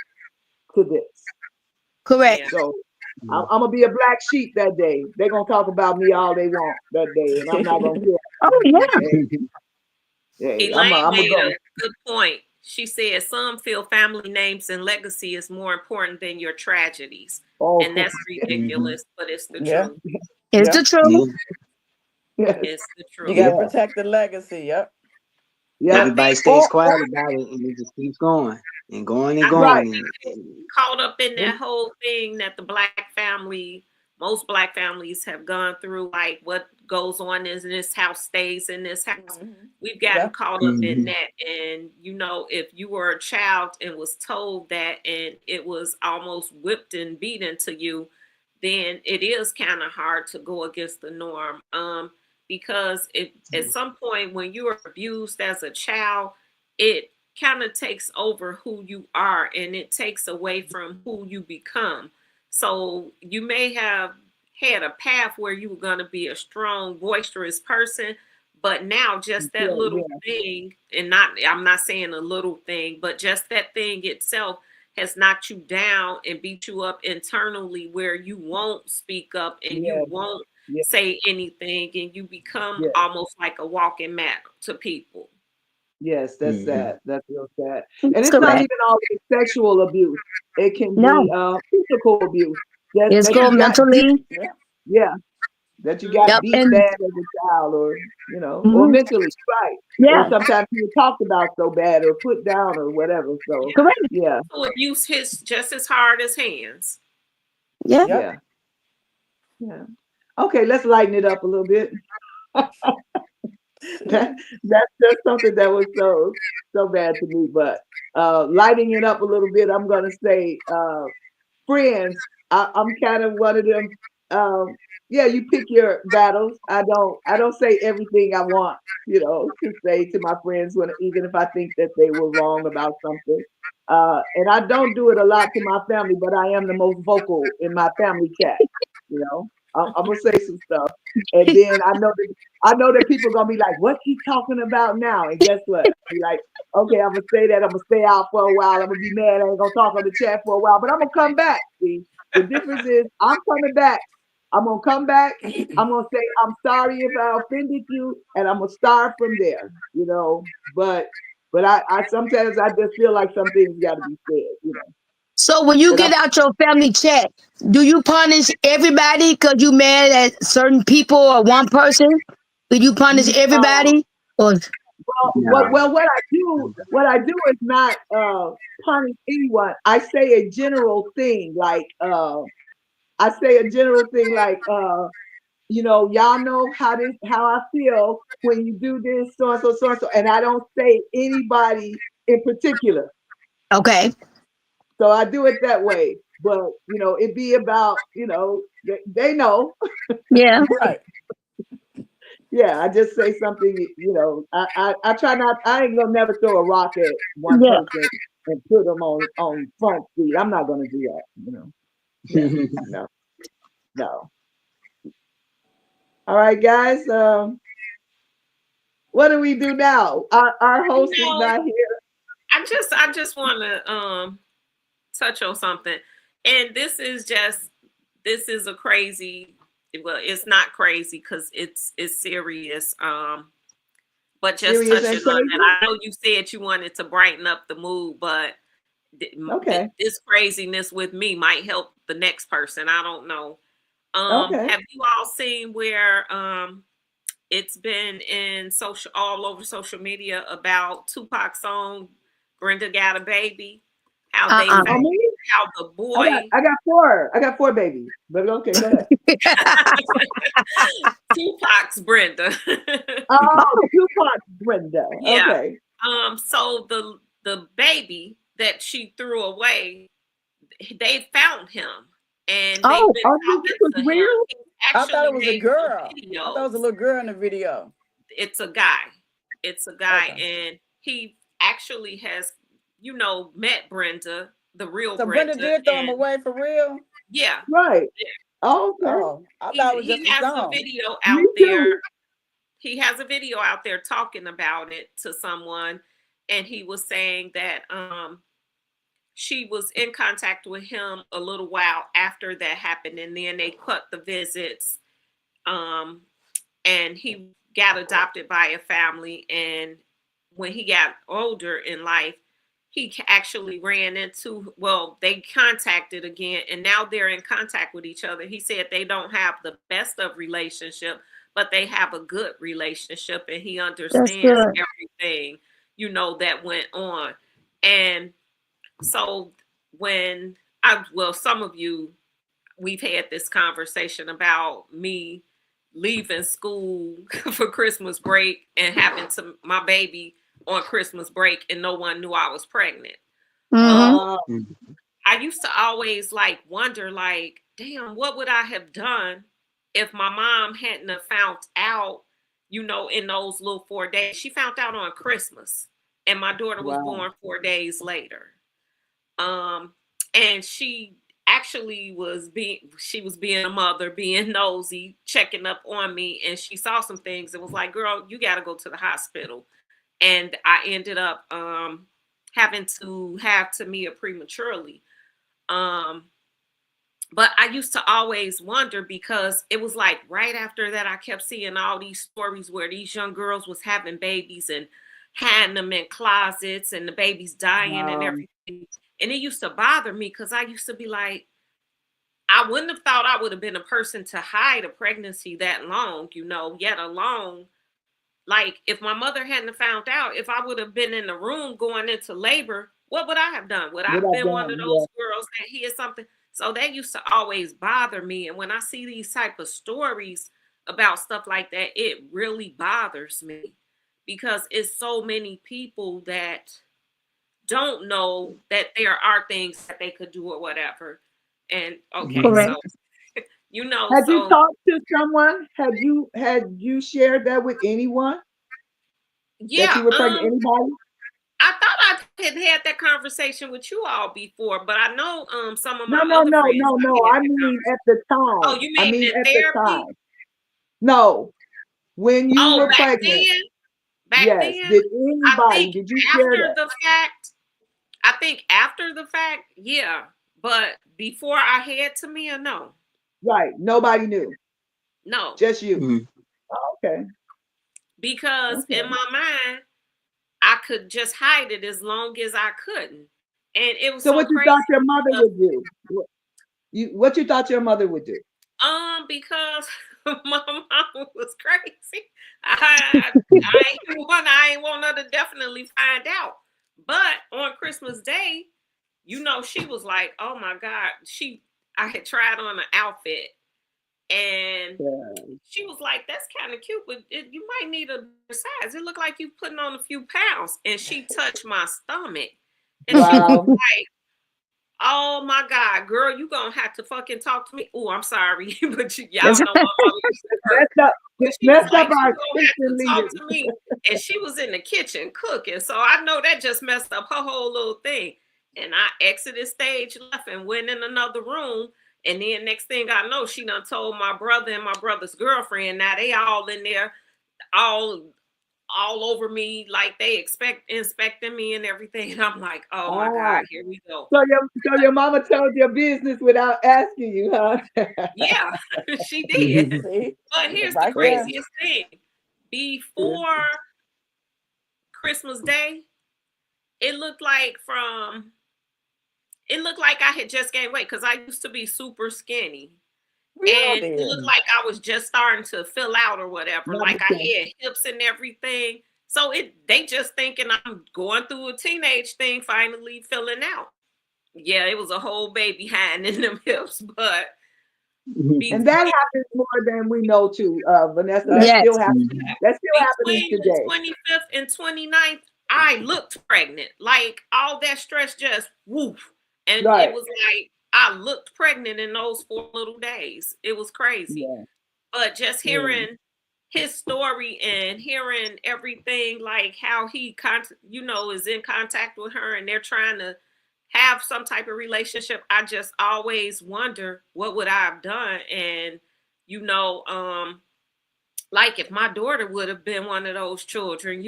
to this. Correct. Yeah. So I'm gonna be a black sheep that day. They're gonna talk about me all they want that day, and I'm not gonna care. Oh yeah. Hey, I'm Elaine gonna made go. a good point. She said some feel family names and legacy is more important than your tragedies. Oh, And that's ridiculous, but it's the Yeah. truth. It's Yeah. the truth. yes, It's the You truth. got to yeah, protect the legacy. Yep. yeah. I Everybody think stays quiet about it, and it just keeps going and going and I Right. going. caught up in that whole thing that most black families have gone through, like what goes on in this house stays in this house. We've gotten Yeah. caught up in that. And, if you were a child and was told that and it was almost whipped and beaten to you, then it is kind of hard to go against the norm. Because at some point when you are abused as a child, it kind of takes over who you are and it takes away from who you become. So you may have had a path where you were going to be a strong, boisterous person, but now just that Yeah, little yeah, thing, and I'm not saying a little thing, but just that thing itself has knocked you down and beat you up internally where you won't speak up and you yeah, won't yeah, say anything and you become yeah. almost like a walking map to people. Yes, that's sad. That's real sad. And It's it's not correct. even always sexual abuse. It can be No. physical abuse. It's That Yeah. you called got beat. mentally. Yeah. Yeah, that you got Mhm. Yep. beat And bad as a child, or or mhm. mentally, right? Or Yeah. sometimes you were talked about so bad, or put down, or whatever. So Yeah. Correct. yeah, So abuse hits just as hard as hands. Yeah. Yep. yeah, yeah. Okay, let's lighten it up a little bit. That's just something that was so bad to me. But lighting it up a little bit, I'm gonna say friends. I'm kind of one of them. Um, yeah, you pick your battles. I don't say everything I want, to say to my friends when even if I think that they were wrong about something. And I don't do it a lot to my family, but I am the most vocal in my family chat. I'm gonna say some stuff, and then I know that people are gonna be like, "What's he talking about now?" And guess what? Be like, "Okay, I'm gonna say that. I'm gonna stay out for a while. I'm gonna be mad. I ain't gonna talk on the chat for a while, but I'm gonna come back." See, the difference is I'm coming back. I'm gonna come back. I'm gonna say I'm sorry if I offended you, and I'm gonna start from there. But I sometimes I just feel like some things got to be said. So when you And get out your family chat, do you punish everybody because you mad at certain people or one person? Do you punish um, everybody? Or what I do is not punish anyone. I say a general thing like y'all know how I feel when you do this, so and so, and I don't say anybody in particular. okay. So I do it that way. But it be about, they know. Yeah. Right. Yeah, I just say something, I try not, I ain't gonna never throw a rock at one Yeah. person and put them on front street. I'm not gonna do that. Yeah, no, no. All right, guys. What do we do now? Our host is not here. I just want to touch on something, and this is a crazy. Well, it's not crazy because it's serious. But just Serious touching and on crazy? that, I know you said you wanted to brighten up the mood, but Okay. this craziness with me might help the next person. I don't know. Okay. Have you all seen where it's been in all over social media about Tupac's song "Brenda Got a Baby"? How they Uh-uh. found Oh, me? how the boy I got four. I got four babies. But okay, go ahead. Tupac's Brenda. Oh, Tupac, Brenda. Yeah. Okay. So the baby that she threw away, they found him, and they've Oh, been Oh, this was talking to him. real? He I thought actually it was a made some girl. I thought it was a videos. little girl in the video. It's a guy. It's a guy, Okay. and he actually has, met Brenda, the real So Brenda Brenda, did throw him and away for real? yeah, Right. Oh, okay. Oh, I he thought it was just he a has a song. video Me out there. too. He has a video out there talking about it to someone, and he was saying that she was in contact with him a little while after that happened, and then they cut the visits, and he got adopted by a family. And when he got older in life, he actually ran into, they contacted again, and now they're in contact with each other. He said they don't have the best of relationship, but they have a good relationship, and he that's understands good. everything, that went on. And so when some of you, we've had this conversation about me leaving school for Christmas break and having to my baby on Christmas break, and no one knew I was pregnant. Mm-hmm. Um, I used to always wonder, damn, what would I have done if my mom hadn't have found out, in those little 4 days. She found out on Christmas, and my daughter was Wow. born 4 days later. And she actually was being a mother, being nosy, checking up on me, and she saw some things and was like, girl, you got to go to the hospital. And I ended up having to have Tamia prematurely. But I used to always wonder, because it was right after that I kept seeing all these stories where these young girls was having babies and hiding them in closets, and the babies dying and Wow. everything. And it used to bother me, because I used to be like, I wouldn't have thought I would have been a person to hide a pregnancy that long, yet alone. If my mother hadn't found out, if I would have been in the room going into labor, what would I have done? Would I What have I've been one of done. Yeah. those girls that hid something? So that used to always bother me. And when I see these type of stories about stuff like that, it really bothers me, because it's so many people that don't know that there are things that they could do or whatever. And okay, Correct. so Had you so talked to someone? Had you shared that with anyone that yeah, you were pregnant? Anybody? I thought I had that conversation with you all before, but I know some of No, my no, other no, friends no, I no. had I that mean conversation. at the Oh, time. you I mean mean in at the therapy? time. No, when you Oh, were pregnant. back Yes. then, Did I anybody? think Did you share after that? the fact, yeah. But before I had Tamia, no, Right. Nobody knew. no, Just you. Okay. because Okay. in my mind, I could just hide it as long as I couldn't. And it was So so what you crazy thought your mother because would do? What you thought your mother would do? because my mom was crazy. I ain't want her to definitely find out. But on Christmas Day, she was like, "Oh my God!" I had tried on an outfit, and Yeah. she was like, "That's kind of cute, but you might need a size. It looked like you putting on a few pounds." And she touched my stomach, and she was Wow. like, "Oh my God, girl, you gonna have to fucking talk to me." Oh, I'm sorry, but y'all know my mama used to curse. Messed up. But she was Messed up like, "You our gonna have Christian to talk leaders. to me," and she was in the kitchen cooking. So I know that just messed up her whole little thing. And I exited stage left and went in another room. And then next thing I know, she done told my brother and my brother's girlfriend. Now they all in there, all over me, like they inspecting me and everything. And I'm like, oh my Ah. God, here we go. So your mama told your business without asking you, huh? Yeah, she did. See? But here's the Right there. craziest thing. Yeah. Before Christmas Day, it looked like I had just gained weight, because I used to be super skinny. We all And it did. looked like I was just starting to fill out or whatever. Like I had hips and everything. So they just thinking I'm going through a teenage thing, finally filling out. Yeah, it was a whole baby hiding in them hips, but And that happens more than we know too, Vanessa. That's Yes. still happening. That's still happening between the today. 25th and 29th, I looked pregnant. Like all that stress just woof. And Right. it was like I looked pregnant in those 4 little days. It was crazy. Yeah. But just hearing his story and hearing everything, like how he is in contact with her and they're trying to have some type of relationship, I just always wonder what would I have done. And like if my daughter would have been one of those children,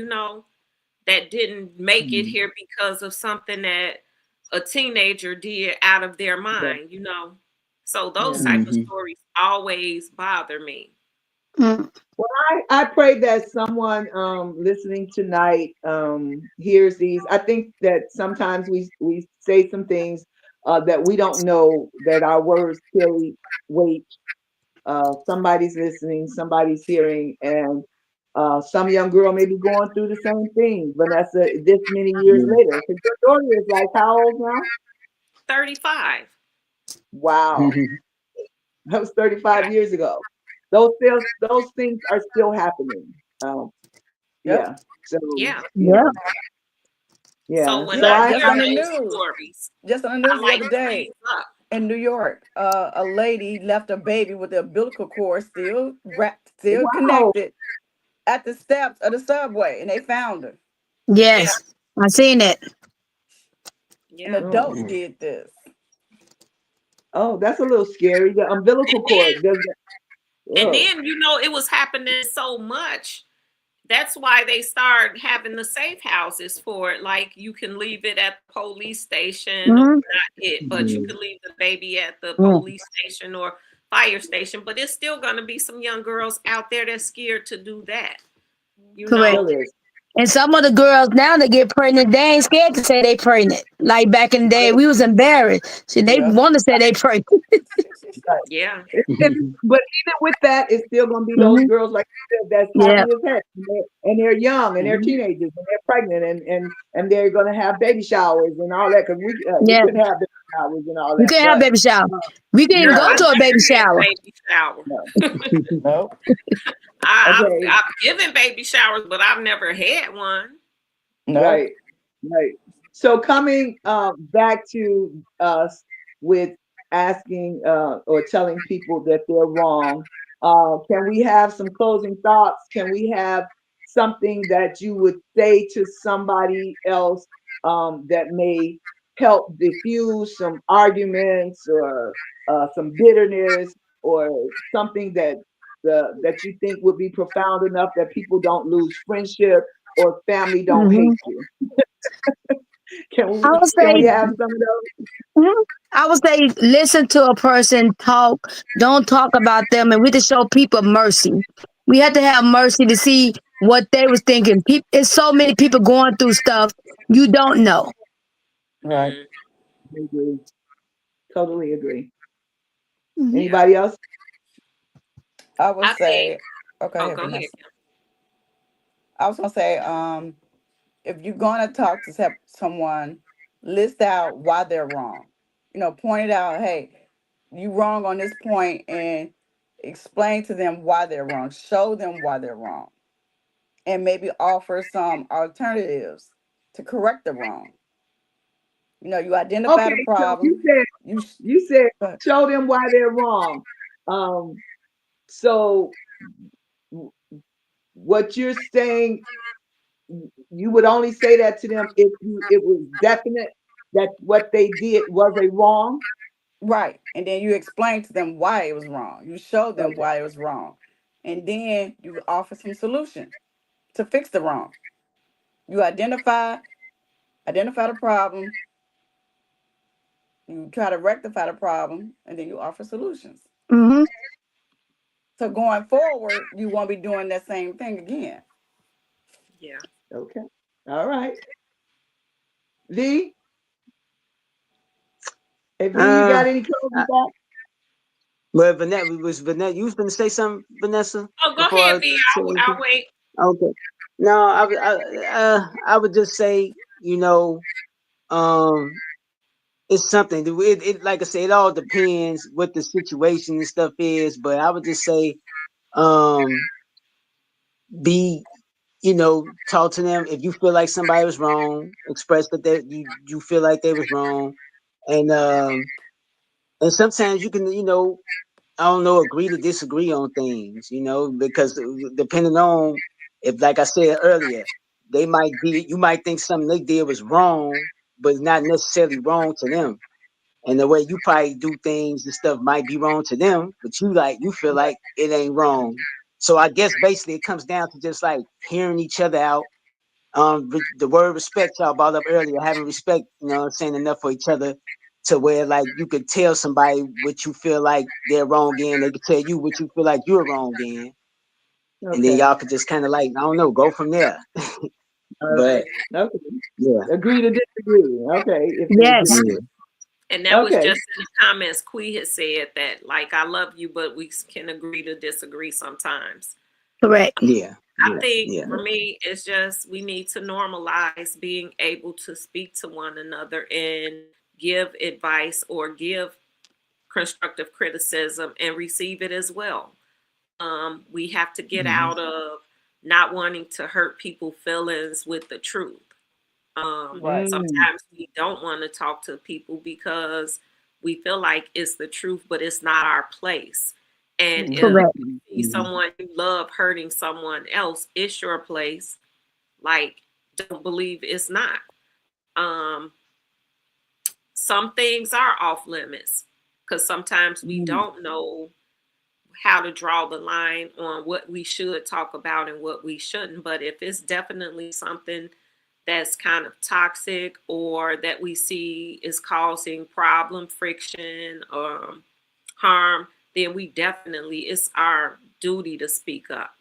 that didn't make it here because of something that a teenager did out of their mind, So those type of stories always bother me. Mm. Well, I pray that someone listening tonight hears these. I think that sometimes we say some things that we don't know that our words carry weight. Somebody's listening, somebody's hearing, and some young girl may be going through the same thing, Vanessa, this many years later. Because your daughter is like how old now? 35. Wow. That was 35 years ago. Those things are still happening. Yeah. So Yeah. Yeah. So yeah. when So I Just hear on the those news. stories, Just on the I news the like other to day freeze up. in New York, a lady left a baby with the umbilical cord still wrapped, still wow. connected at the steps of the subway, and they found her. Yeah. Yes. I seen it. An Yeah. adult did this. Oh, that's a little scary. The umbilical And then, cord does that. and Whoa. then, it was happening so much. That's why they start having the safe houses for it. Like you can leave it at the police station, or Mm-hmm. not it, but you can leave the baby at the Mm. police station or fire station. But it's still going to be some young girls out there that's scared to do that. Correct. Still is. And some of the girls now that get pregnant, they ain't scared to say they pregnant. Like back in the day, we was embarrassed. So they Yeah. want to say they pregnant. Right. Yeah. But even with that, it's still going to be those Mm-hmm. girls, like you said, that's Yeah. happy as heck, and they're young, and they're Mhm. teenagers, and they're pregnant, and they're going to have baby showers and all that. Because we Yeah. could have baby showers and all You that, can have but baby shower. We can even No, go I no, to a baby never had shower. baby shower. no. Nope. Okay, I've given baby showers, but I've never had one. Nope. right, right. So coming back to us with asking or telling people that they're wrong, can we have some closing thoughts? Can we have something that you would say to somebody else that may help diffuse some arguments or some bitterness or something that you think would be profound enough that people don't lose friendship or family don't Hmm. hate you? Can I we would can we say, have some of those? mhm. I would say, listen to a person talk. Don't talk about them, and we just show people mercy. We have to have mercy to see what they was thinking. People, it's so many people going through stuff you don't know. Right. Mm. I agree. Totally agree. Mhm. Yeah. Anybody else? I would I think. say, okay, Go ahead. Vanessa. I was gonna say, if you're gonna talk to someone, list out why they're wrong. Point it out. Hey, you wrong on this point, and explain to them why they're wrong. Show them why they're wrong, and maybe offer some alternatives to correct the wrong. You identify the Okay, so problem. You you said but show them why they're wrong. So what you're saying, you would only say that to them if it was definite that what they did was a wrong. right, and then you explain to them why it was wrong. You show them Okay. why it was wrong, and then you offer some solution to fix the wrong. You identify the problem. You try to rectify the problem, and then you offer solutions. Mhm. So going forward, you won't be doing that same thing again. Yeah. Okay. All right. V, hey V, you got Uh, any closing I, thoughts? But Vanessa, you was gonna say something, Vanessa, Oh, go before I ahead, B. say I'll anything? wait. Okay. No, I would just say, you know, um, it's something. It like I said, it all depends what the situation and stuff is. But I would just say, um, be, talk to them if you feel like somebody was wrong. Express that you feel like they was wrong, and and sometimes you can, I don't know, agree to disagree on things, because depending on if, like I said earlier, you might think something they did was wrong, but it's not necessarily wrong to them. And the way you probably do things and stuff might be wrong to them, but you feel like it ain't wrong. So I guess basically it comes down to just like hearing each other out. The word respect y'all brought up earlier, having respect, saying enough for each other to where like you could tell somebody what you feel like they're wrong in, they could tell you what you feel like you're wrong in, and then Okay. y'all could just kind of like, I don't know, go from there. Okay. But Okay. yeah, Agree to disagree. Okay. If they Yes. agree. yeah, And that was Okay. just in the comments. Quee had said that, like, I love you, but we can agree to disagree sometimes. Correct. yeah, I yeah, think yeah. for me, it's just we need to normalize being able to speak to one another and give advice or give constructive criticism and receive it as well. We have to get Mm-hmm. out of not wanting to hurt people's feelings with the truth. Right. Mm, Sometimes we don't want to talk to people because we feel like it's the truth, but it's not our place. And if Correct. mm, you see someone you love hurting someone else, it's your place. Like, don't believe it's not. Um, some things are off limits because sometimes we mm, don't know how to draw the line on what we should talk about and what we shouldn't. But if it's definitely something that's kind of toxic or that we see is causing problem, friction, harm, then we definitely, it's our duty to speak up.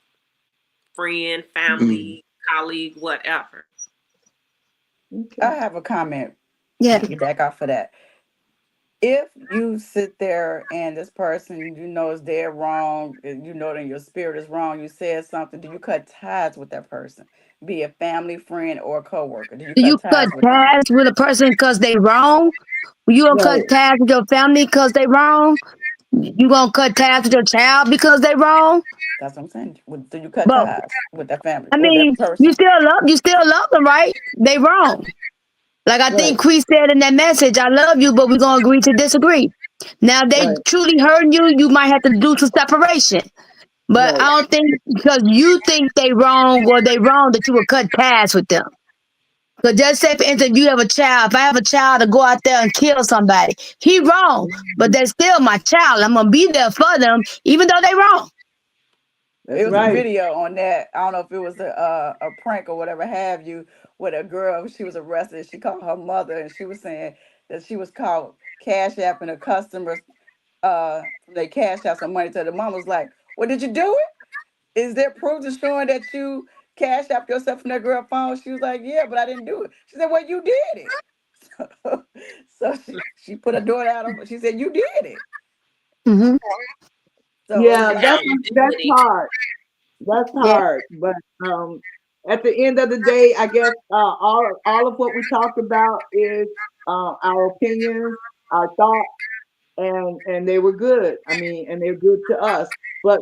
Friend, Mm-hmm. family, colleague, whatever. I okay. have a comment. Yeah. Piggyback off of that. If you sit there and this person you know is dead wrong, and you know that your spirit is wrong, you said something, do you cut ties with that person? Be a family, friend, or coworker. Do you Do you cut cut ties with them? ties with a person because they wrong? You gonna cut Right. ties with your family because they wrong? You gonna cut ties with your child because they wrong? That's what I'm saying. Do you cut But ties with that family I or that mean, person? you still love them, right? They wrong. Like I Right. think Quee said in that message, I love you, but we're gonna agree to disagree. Now they Right. truly hurting you, you might have to do some separation. But Right. I don't think because you think they wrong or they wrong that you will cut ties with them. Because just say for instance, you have a child. If I have a child to go out there and kill somebody, he wrong, but they're still my child. I'm gonna be there for them, even though they wrong. It That's was a right. video on that. I don't know if it was a prank or whatever have you, with a girl. She was arrested. She called her mother, and she was saying that she was caught cash apping her customers. They cash out some money to the mom was like, "Well, did you do it? Is there proof to showing that you cash out yourself from that girl phone?" She was like, "Yeah, but I didn't do it." She said, "Well, you did it." So she put her daughter out of. She said, "You did it." Hmm. So it's Yeah, just that's Accountability. hard. That's Yeah. hard. But at the end of the day, I guess all of what we talked about is our opinions, our thoughts, and they were good. I mean, and they're good to us. But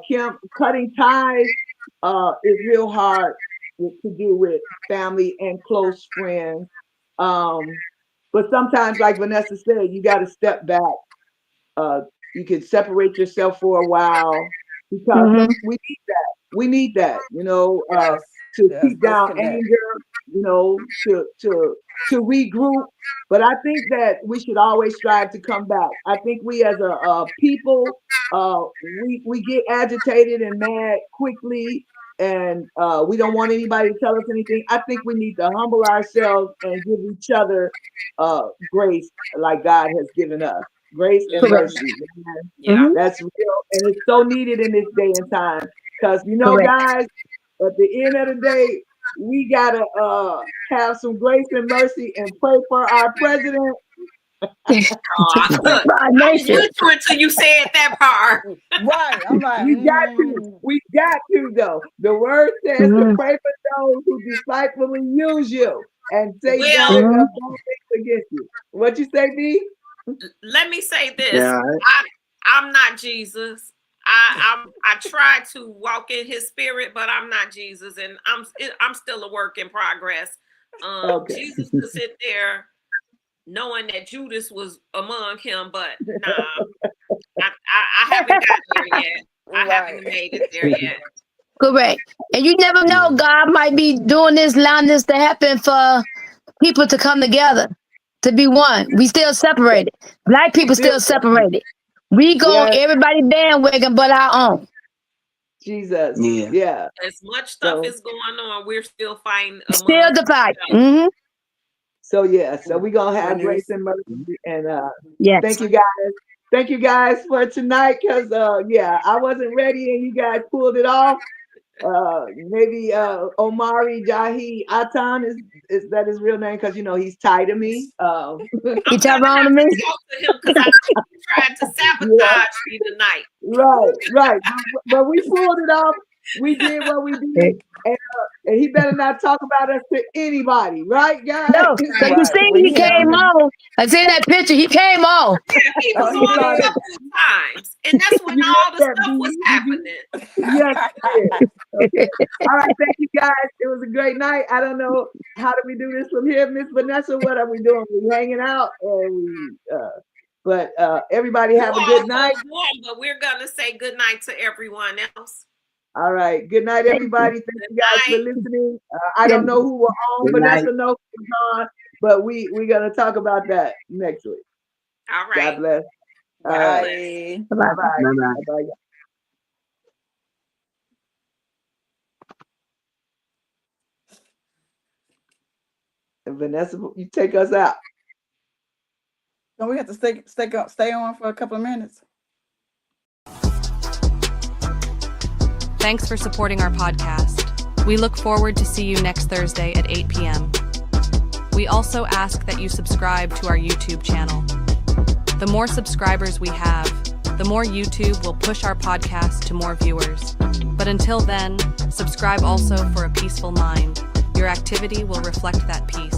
Kim, cutting ties is real hard to do with family and close friends. Um, but sometimes, like Vanessa said, you got to step back. Uh, you can separate yourself for a while because Hmm. we need that. We need that, yes, to yes, keep down disconnect. anger, to regroup. But I think that we should always strive to come back. I think we as a people, we get agitated and mad quickly, and we don't want anybody to tell us anything. I think we need to humble ourselves and give each other grace like God has given us. Grace and Correct. Hmm. mercy. Man. Yeah. Hmm. That's real. And it's so needed in this day and time. Because, Correct. guys, at the end of the day, we got to have some grace and mercy and pray for our president Look, By I was nature. with you until you said that part. Right. I'm like, We got to. We got to though. The word says to Mhm. pray for those who despitefully use you and say Well, bad Mhm. things against you. What you say, B? let me say this. Yeah. I'm not Jesus. I try to walk in his spirit, but I'm not Jesus, and I'm still a work in progress. Okay. Jesus could sit there knowing that Judas was among him, but nah, I haven't got there yet. I haven't made it there yet. Correct. And you never know, God might be doing this, allowing this to happen for people to come together, to be one. We still separated. Black people still separated. We go on Yes, everybody bandwagon but our own. Jesus. Yeah. Yeah. As much stuff So, is going on, we're still fighting Still among the fight. each other. Mm-hmm. so yeah. So we're gonna have grace Winners. and mercy. And Yes. thank you guys. Thank you guys for tonight. Cause yeah, I wasn't ready and you guys pulled it off. Maybe Omari Jahi Atan is that his real name? Because you know he's tied to me. You I'm tell gonna wrong to have me? to talk to him because I think he tried to Yeah, sabotage me tonight. right. But we pulled it off. We did what we did, and he better not talk about us to anybody, right, guys? No, because you Right. see We he came haven't. on. I seen that picture. He came on. Yeah, he was Oh, he on a did. couple of times, and that's when You all the like that, stuff B? was Did you? happening. Yes, you did. Okay. All right, thank you guys. It was a great night. I don't know how do we do this from here, Miss Vanessa. What are we doing? We hanging out, or we? But everybody You have a all good night. close one, but we're gonna say good night to everyone else. All right. Good night, everybody. Thank Good you guys for night. listening. I don't know who were on. Good night. Vanessa knows who's on, but we're gonna talk about that next week. All God right. bless. All right. Bye. Bye-bye. Bye bye. Bye-bye. Bye bye. Vanessa, you take us out. Don't we have to stay on for a couple of minutes? Thanks for supporting our podcast. We look forward to see you next Thursday at 8 p.m. We also ask that you subscribe to our YouTube channel. The more subscribers we have, the more YouTube will push our podcast to more viewers. But until then, subscribe also for a peaceful mind. Your activity will reflect that peace.